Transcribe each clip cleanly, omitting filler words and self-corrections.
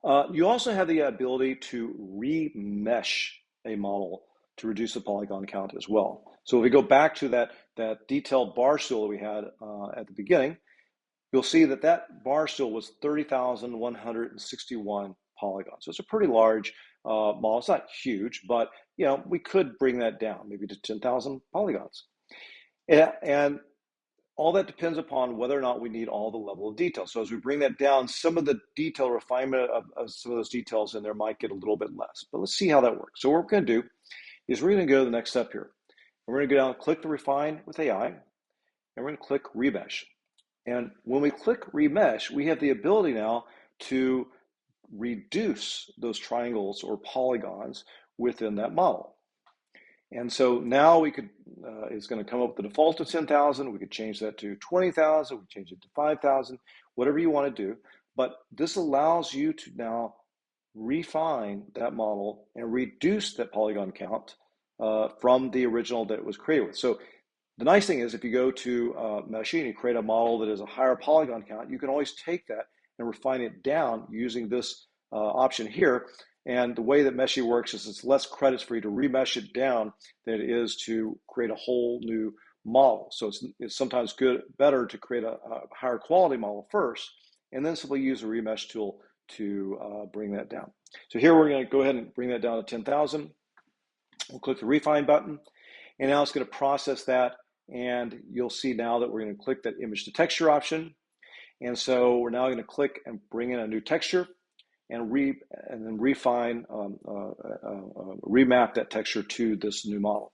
You also have the ability to remesh a model to reduce the polygon count as well. So if we go back to that detailed bar stool that we had at the beginning, you'll see that that bar stool was 30,161 polygons. So it's a pretty large model. It's not huge, but we could bring that down maybe to 10,000 polygons. And all that depends upon whether or not we need all the level of detail. So as we bring that down, some of the detail refinement of some of those details in there might get a little bit less. But let's see how that works. So what we're going to do is we're going to go to the next step here. We're going to go down and click the Refine with AI, and we're going to click Remesh. And when we click Remesh, we have the ability now to reduce those triangles or polygons within that model. And so now we could, it's going to come up with the default of 10,000. We could change that to 20,000. We could change it to 5,000, whatever you want to do. But this allows you to now refine that model and reduce that polygon count from the original that it was created with. So the nice thing is if you go to meshing and you create a model that is a higher polygon count, you can always take that and refine it down using this option here. And the way that Meshi works is it's less credits for you to remesh it down than it is to create a whole new model. So it's sometimes better to create a higher quality model first, and then simply use the remesh tool to bring that down. So here we're going to go ahead and bring that down to 10,000. We'll click the refine button, and now it's going to process that. And you'll see now that we're going to click that image to texture option. And so we're now going to click and bring in a new texture and then refine, remap that texture to this new model.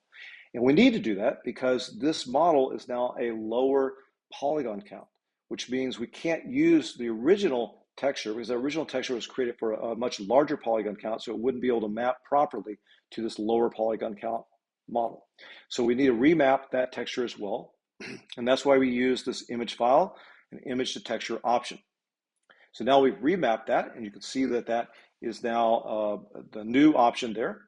And we need to do that because this model is now a lower polygon count, which means we can't use the original texture because the original texture was created for a much larger polygon count, so it wouldn't be able to map properly to this lower polygon count model. So we need to remap that texture as well. And that's why we use this image file and image to texture option. So now we've remapped that, and you can see that that is now the new option there.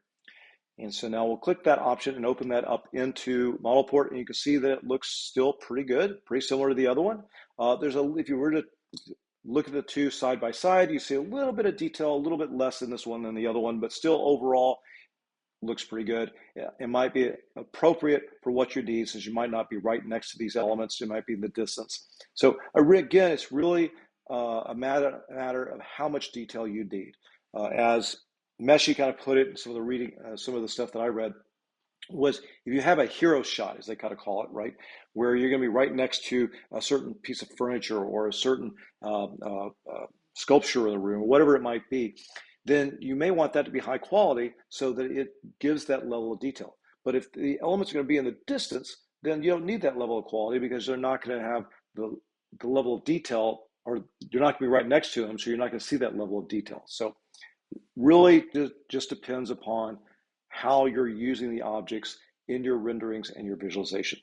And so now we'll click that option and open that up into ModelPort, and you can see that it looks still pretty good, pretty similar to the other one. If you were to look at the two side by side, you see a little bit of detail, a little bit less in this one than the other one, but still overall looks pretty good. Yeah, it might be appropriate for what your needs, since you might not be right next to these elements. You might be in the distance. So again, it's really a matter of how much detail you need. As Meshi kind of put it in some of the reading, some of the stuff that I read, was if you have a hero shot, as they kind of call it, right, where you're going to be right next to a certain piece of furniture or a certain sculpture in the room, or whatever it might be, then you may want that to be high quality so that it gives that level of detail. But if the elements are going to be in the distance, then you don't need that level of quality because they're not going to have the level of detail, or you're not going to be right next to them, so you're not going to see that level of detail. So really just depends upon how you're using the objects in your renderings and your visualization.